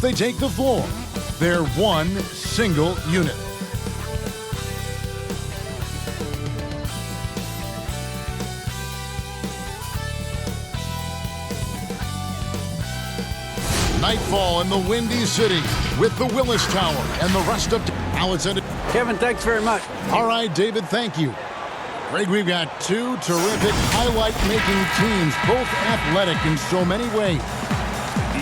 They take the floor. They're one single unit. Nightfall in the Windy City with the Willis Tower and the rest of Alexander. Kevin, thanks very much. All right, David, thank you. Greg, we've got two terrific highlight-making teams, both athletic in so many ways.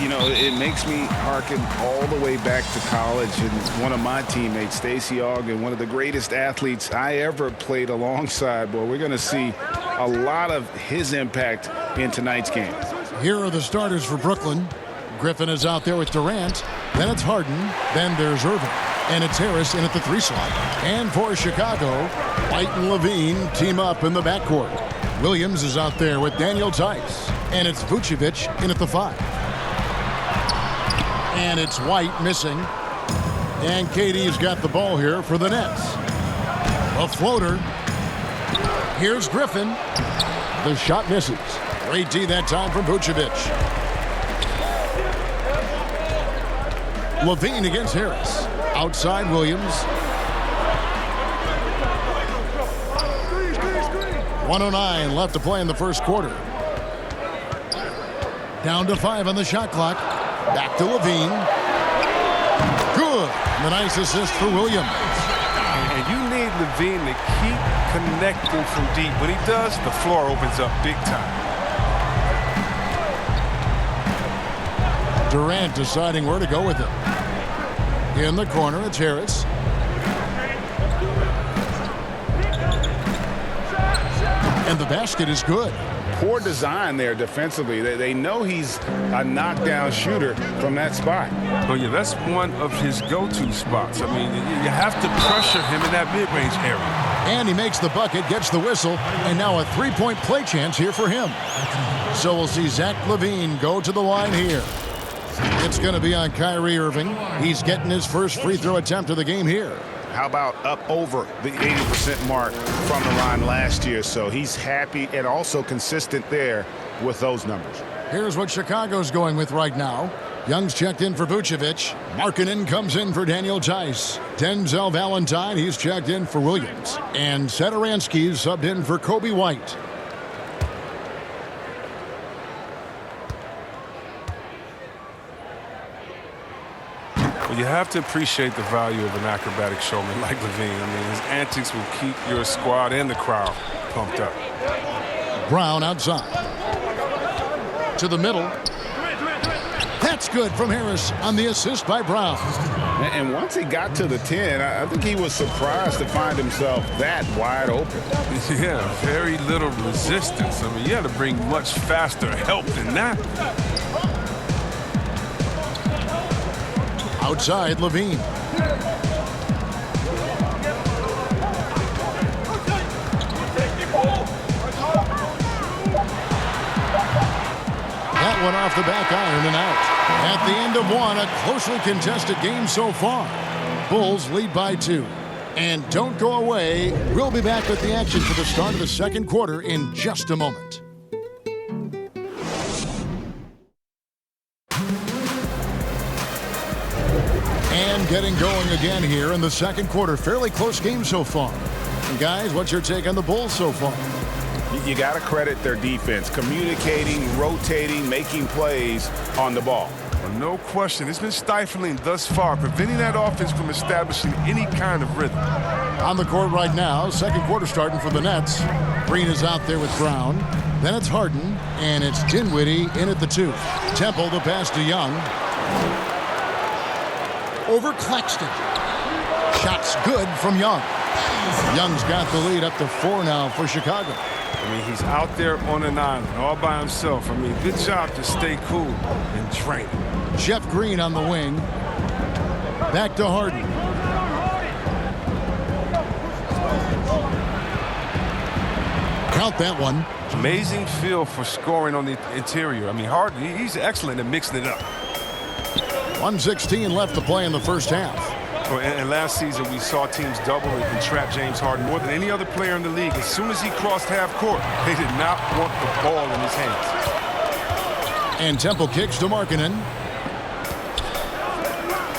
You know, it makes me hearken all the way back to college, and one of my teammates, Stacey Ogden, one of the greatest athletes I ever played alongside. Boy, we're going to see a lot of his impact in tonight's game. Here are the starters for Brooklyn. Griffin is out there with Durant. Then it's Harden. Then there's Irving. And it's Harris in at the 3 slot. And for Chicago, White and Levine team up in the backcourt. Williams is out there with Daniel Tice. And it's Vucevic in at the 5. And it's White missing. And KD's got the ball here for the Nets. A floater. Here's Griffin. The shot misses. Great D that time from Vucevic. Levine against Harris. Outside Williams. 1:09 left to play in the first quarter. Down to 5 on the shot clock. Back to Levine. Good. The nice assist for Williams. And you need Levine to keep connecting from deep. When he does, the floor opens up big time. Durant deciding where to go with it. In the corner, it's Harris. And the basket is good. Poor design there defensively. They know he's a knockdown shooter from that spot. Oh, yeah, that's one of his go-to spots. I mean, you have to pressure him in that mid-range area. And he makes the bucket, gets the whistle, and now a 3-point play chance here for him. So we'll see Zach LaVine go to the line here. It's going to be on Kyrie Irving. He's getting his first free throw attempt of the game here. How about up over the 80% mark from the line last year? So he's happy and also consistent there with those numbers. Here's what Chicago's going with right now. Young's checked in for Vucevic. Markkanen comes in for Daniel Tice. Denzel Valentine, he's checked in for Williams. And Satoransky's subbed in for Kobe White. You have to appreciate the value of an acrobatic showman like Levine. I mean, his antics will keep your squad and the crowd pumped up. Brown outside. To the middle. That's good from Harris on the assist by Brown. And once he got to the 10, I think he was surprised to find himself that wide open. Yeah, very little resistance. I mean, you had to bring much faster help than that. Outside, Levine. That one off the back iron and out. At the end of one, a closely contested game so far. Bulls lead by 2. And don't go away. We'll be back with the action for the start of the second quarter in just a moment. And getting going again here in the second quarter. Fairly close game so far. And guys, what's your take on the Bulls so far? You got to credit their defense, communicating, rotating, making plays on the ball. Well, no question. It's been stifling thus far, preventing that offense from establishing any kind of rhythm. On the court right now, second quarter starting for the Nets. Green is out there with Brown. Then it's Harden, and it's Dinwiddie in at the 2. Temple, the pass to Young. Over Claxton. Shots good from Young. Young's got the lead up to 4 now for Chicago. I mean, he's out there on an island all by himself. I mean, good job to stay cool and train. Jeff Green on the wing. Back to Harden. Count that one. Amazing feel for scoring on the interior. I mean, Harden, he's excellent at mixing it up. 1:16 left to play in the first half. Well, and last season, we saw teams double and trap James Harden more than any other player in the league. As soon as he crossed half court, they did not want the ball in his hands. And Temple kicks to Markkanen.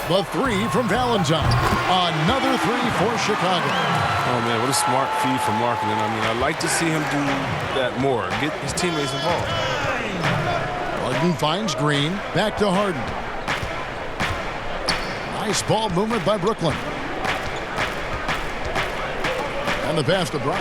The three from Valentine. Another three for Chicago. Oh, man, what a smart feed from Marketing. I mean, I'd like to see him do that more. Get his teammates involved. Harden finds Green. Back to Harden. Nice ball movement by Brooklyn. And the pass to Brown.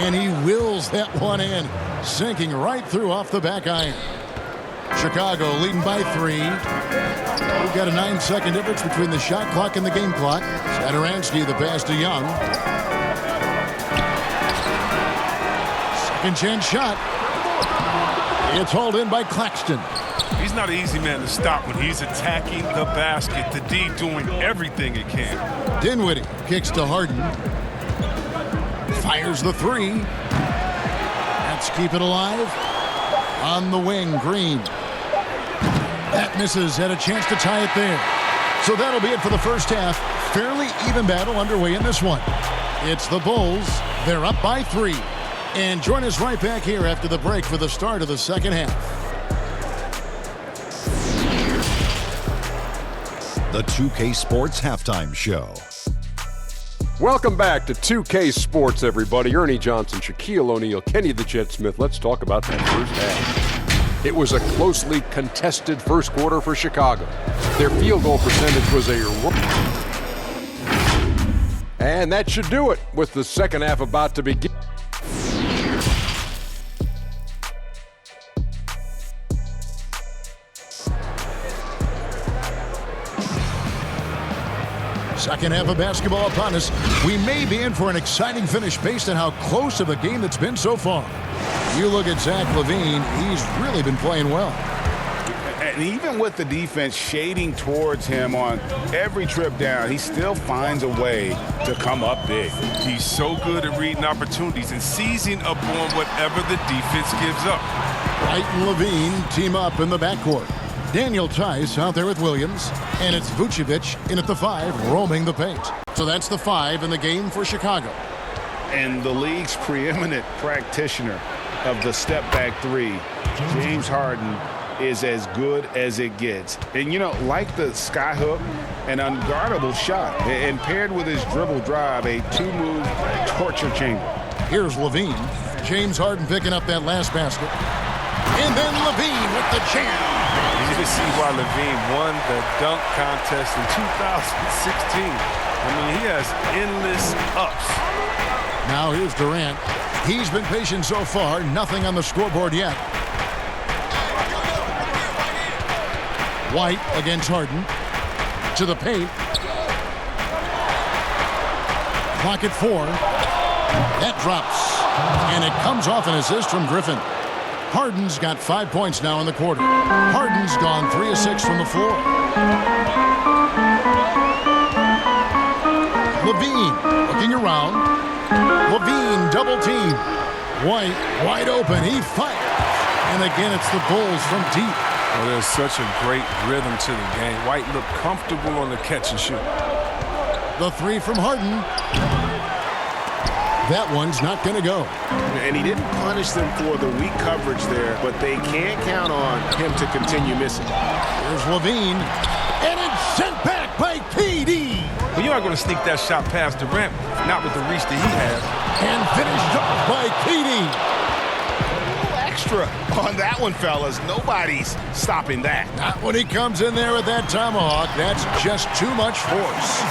And he wills that one in, sinking right through off the back iron. Chicago leading by 3. We've got a 9-second difference between the shot clock and the game clock. Satoransky, the pass to Young. Second chance shot. It's hauled in by Claxton. He's not an easy man to stop when he's attacking the basket. The D doing everything it can. Dinwiddie kicks to Harden. Fires the three. Let's keep it alive. On the wing, Green. That misses. Had a chance to tie it there. So that'll be it for the first half. Fairly even battle underway in this one. It's the Bulls. They're up by 3. And join us right back here after the break for the start of the second half. The 2K Sports Halftime Show. Welcome back to 2K Sports, everybody. Ernie Johnson, Shaquille O'Neal, Kenny the Jet Smith. Let's talk about that first half. It was a closely contested first quarter for Chicago. Their field goal percentage was and that should do it with the second half about to begin. Second half of basketball upon us. We may be in for an exciting finish based on how close of a game it's been so far. You look at Zach LaVine, he's really been playing well. And even with the defense shading towards him on every trip down, he still finds a way to come up big. He's so good at reading opportunities and seizing upon whatever the defense gives up. Wright and LaVine team up in the backcourt. Daniel Tice out there with Williams, and it's Vucevic in at the 5, roaming the paint. So that's the 5 in the game for Chicago. And the league's preeminent practitioner of the step-back 3, James Harden, is as good as it gets. And, you know, like the skyhook, an unguardable shot, and paired with his dribble drive, a 2-move torture chamber. Here's LaVine. James Harden picking up that last basket. And then LaVine with the jam. You can see why LaVine won the dunk contest in 2016. I mean, he has endless ups. Now here's Durant. He's been patient so far. Nothing on the scoreboard yet. White against Harden. To the paint. Clock at 4. That drops. And it comes off an assist from Griffin. Harden's got 5 points now in the quarter. Harden's gone 3 of 6 from the floor. LaVine looking around. LaVine double team. White wide open. He fires. And again, it's the Bulls from deep. Oh, there's such a great rhythm to the game. White looked comfortable on the catch and shoot. The 3 from Harden. That one's not going to go. And he didn't punish them for the weak coverage there, but they can't count on him to continue missing. Here's LaVine. And it's sent back by KD. Well, you're not going to sneak that shot past Durant, not with the reach that he has. And finished off by KD. Extra on that one, fellas. Nobody's stopping that. Not when he comes in there with that tomahawk. That's just too much force.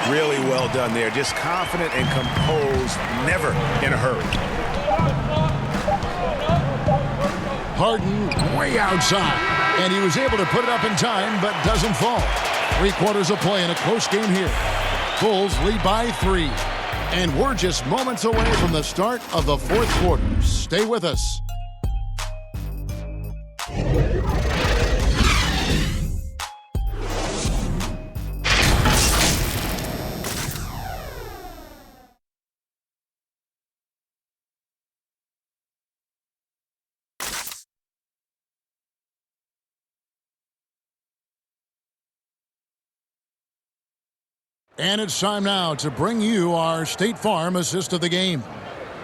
Really well done there. Just confident and composed, never in a hurry. Harden way outside. And he was able to put it up in time, but doesn't fall. 3 quarters of play in a close game here. Bulls lead by 3. And we're just moments away from the start of the 4th quarter. Stay with us. And it's time now to bring you our State Farm assist of the game.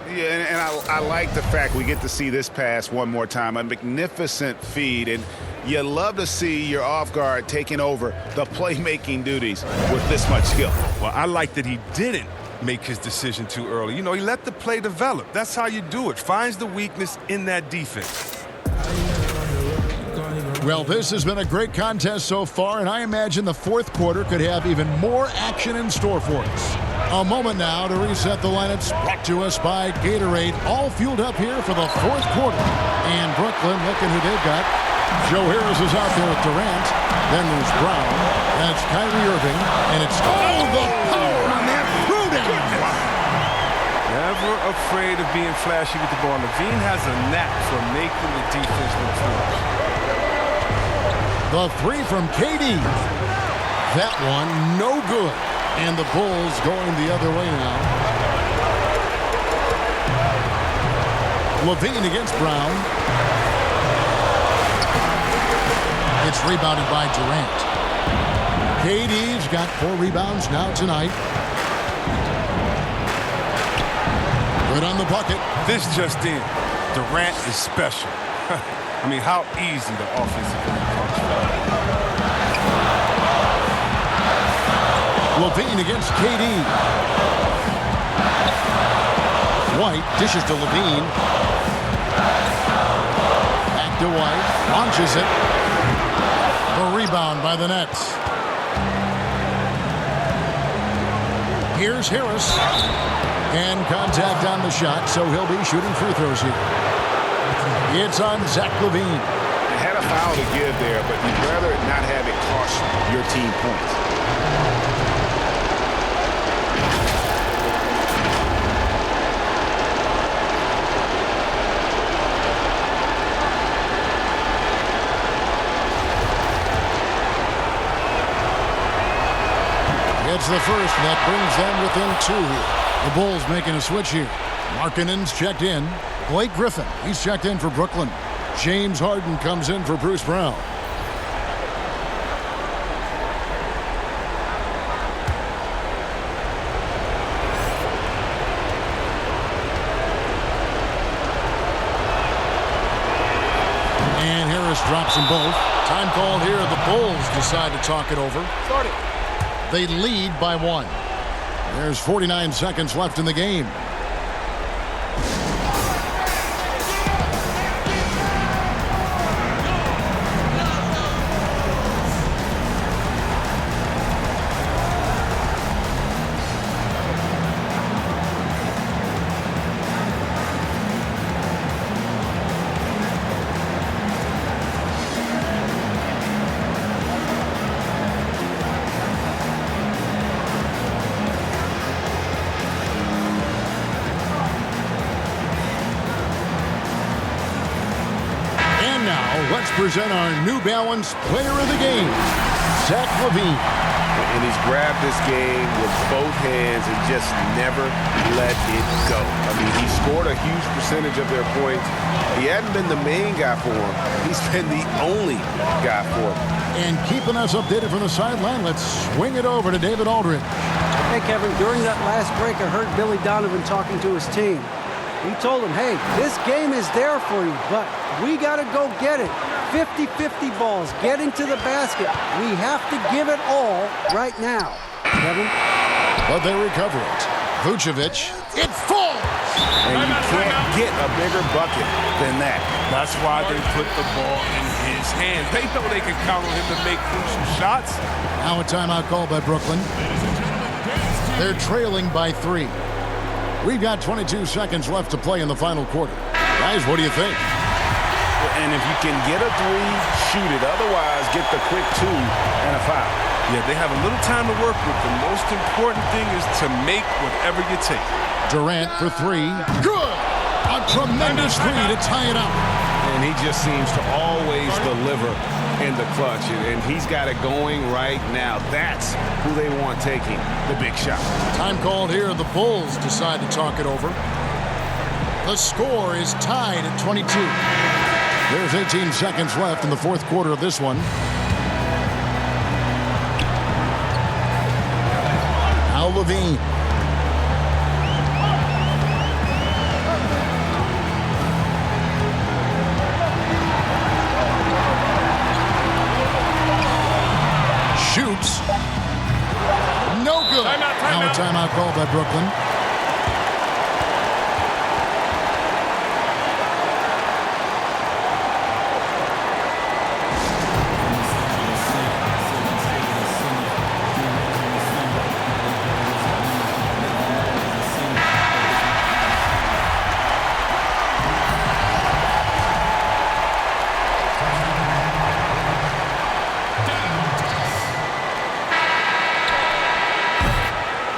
Yeah, and I like the fact we get to see this pass one more time. A magnificent feed, and you love to see your off guard taking over the playmaking duties with this much skill. Well, I like that he didn't make his decision too early. You know, he let the play develop. That's how you do it. Finds the weakness in that defense. Well, this has been a great contest so far, and I imagine the fourth quarter could have even more action in store for us. A moment now to reset the lineups, brought to us by Gatorade, all fueled up here for the fourth quarter. And Brooklyn, looking who they've got. Joe Harris is out there with Durant. Then there's Brown. That's Kyrie Irving. And it's all the power on that Pruden. Never afraid of being flashy with the ball. Levine has a knack for making the defense look foolish. The three from KD. That one, no good. And the Bulls going the other way now. Levine against Brown. It's rebounded by Durant. KD's got 4 rebounds now tonight. Good on the bucket. This just in. Durant is special. I mean, how easy the offensive game comes. Levine against KD. White dishes to Levine. Back to White. Launches it. The rebound by the Nets. Here's Harris. And contact on the shot, so he'll be shooting free throws here. It's on Zach Levine. You had a foul to give there, but you'd rather not have it cost your team points. It's the first, and that brings them within 2 here. The Bulls making a switch here. Markkanen's checked in. Blake Griffin, he's checked in for Brooklyn. James Harden comes in for Bruce Brown. And Harris drops them both. Time called here. The Bulls decide to talk it over. Start it. They lead by 1. There's 49 seconds left in the game. Let's present our New Balance player of the game, Zach Levine. And he's grabbed this game with both hands and just never let it go. I mean, he scored a huge percentage of their points. He hadn't been the main guy for him. He's been the only guy for him. And keeping us updated from the sideline, let's swing it over to David Aldridge. Hey, Kevin, during that last break, I heard Billy Donovan talking to his team. He told them, hey, this game is there for you, but we got to go get it. 50-50 balls, getting to the basket. We have to give it all right now. Kevin? But they recover it. Vucevic, it falls! And you can't get a bigger bucket than that. That's why they put the ball in his hands. They know they can count on him to make crucial shots. Now a timeout call by Brooklyn. They're trailing by 3. We've got 22 seconds left to play in the final quarter. Guys, what do you think? And if you can get a 3, shoot it. Otherwise, get the quick 2 and a foul. Yeah, they have a little time to work with. The most important thing is to make whatever you take. Durant for 3. Good! A tremendous 3 to tie it up. And he just seems to always deliver in the clutch. And he's got it going right now. That's who they want taking the big shot. Time called here. The Bulls decide to talk it over. The score is tied at 22. There's 18 seconds left in the fourth quarter of this one. Now Levine. called by Brooklyn.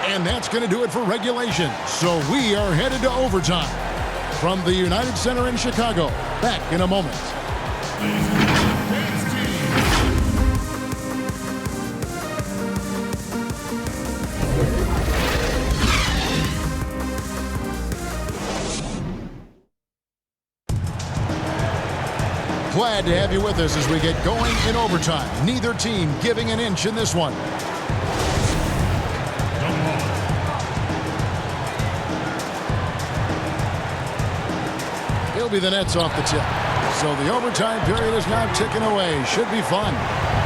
And that's going to do it for regulation. So we are headed to overtime. From the United Center in Chicago, back in a moment. Glad to have you with us as we get going in overtime. Neither team giving an inch in this one. It'll be the Nets off the tip. So the overtime period is now ticking away. Should be fun.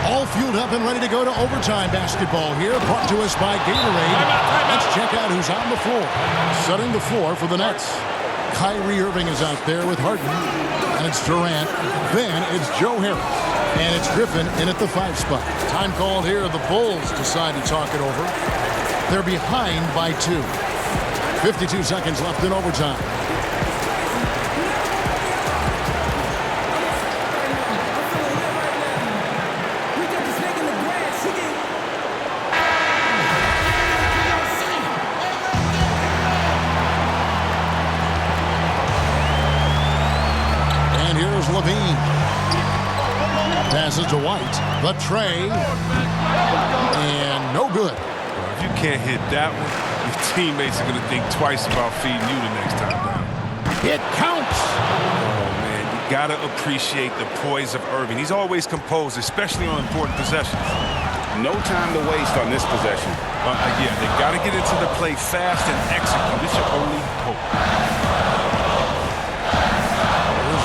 All fueled up and ready to go to overtime basketball here. Brought to us by Gatorade. Let's check out who's on the floor. Setting the floor for the Nets. Kyrie Irving is out there with Harden. And it's Durant. Then it's Joe Harris. And it's Griffin in at the 5 spot. Time called here. The Bulls decide to talk it over. They're behind by 2. 52 seconds left in overtime. Levine passes to White. The tray. And no good. Well, if you can't hit that one, your teammates are going to think twice about feeding you the next time down. It counts. Oh, man, you got to appreciate the poise of Irving. He's always composed, especially on important possessions. No time to waste on this possession. Yeah, they got to get into the play fast and execute. It's your only hope.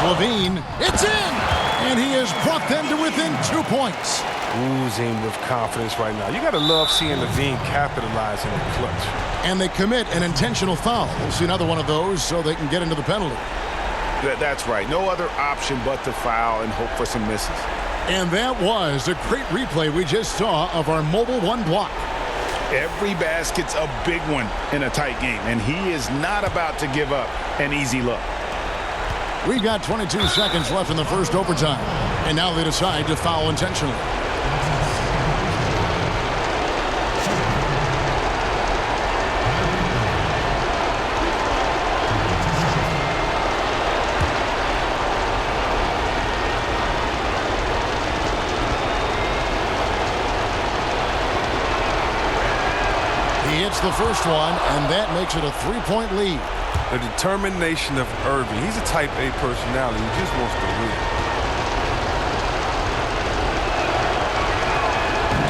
Levine, it's in! And he has brought them to within 2 points. Oozing with confidence right now. You got to love seeing Levine capitalize in the clutch. And they commit an intentional foul. We'll see another one of those so they can get into the penalty. That's right. No other option but to foul and hope for some misses. And that was a great replay we just saw of our Mobile One block. Every basket's a big one in a tight game, and he is not about to give up an easy look. We've got 22 seconds left in the first overtime. And now they decide to foul intentionally. He hits the first one, and that makes it a 3-point lead. The determination of Irving. He's a type A personality. He just wants to win.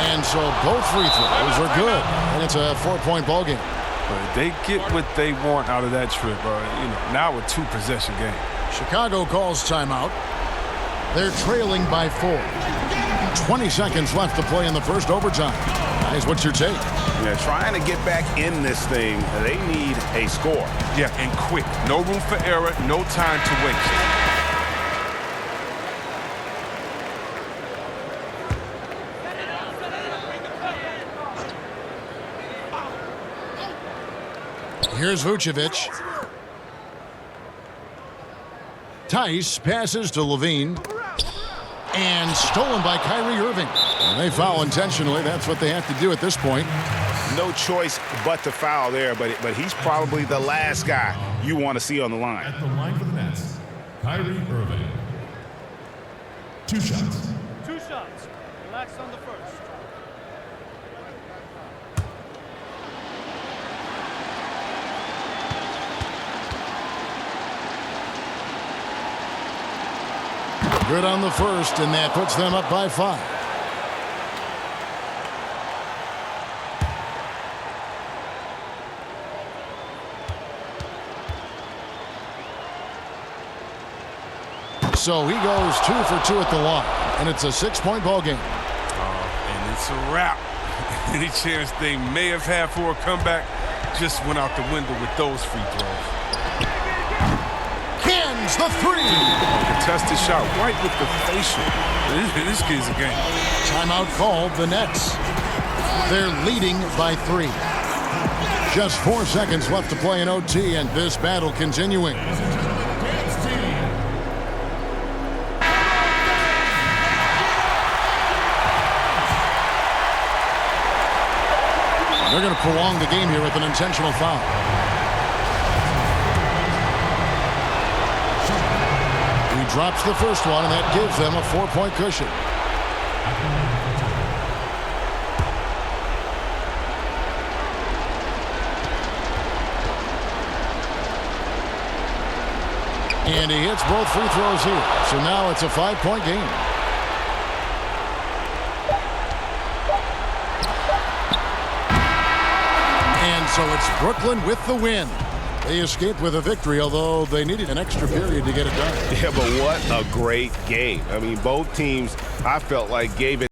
And so both free throws are good. And it's a 4-point ball game. But they get what they want out of that trip. Now a 2-possession game. Chicago calls timeout. They're trailing by 4. 20 seconds left to play in the first overtime. Guys, what's your take? Yeah, trying to get back in this thing, they need a score. Yeah, and quick. No room for error, no time to waste. Here's Vucevic. Tice passes to Levine. And stolen by Kyrie Irving. And they foul intentionally. That's what they have to do at this point. No choice but to foul there, but he's probably the last guy you want to see on the line. At the line for the Nets, Kyrie Irving. 2 shots. 2 shots. Relax on the first. Good on the first, and that puts them up by 5. So he goes 2 for 2 at the line, and it's a 6-point ball game. And it's a wrap. Any chance they may have had for a comeback just went out the window with those free throws. Cans the three. Contested shot right with the facial. This kid's a game. Timeout called the Nets. They're leading by 3. Just 4 seconds left to play in OT, and this battle continuing. They're going to prolong the game here with an intentional foul. He drops the first one, and that gives them a 4-point cushion. And he hits both free throws here. So now it's a 5-point game. And so it's Brooklyn with the win. They escaped with a victory, although they needed an extra period to get it done. Yeah, but what a great game. I mean, both teams, I felt like, gave it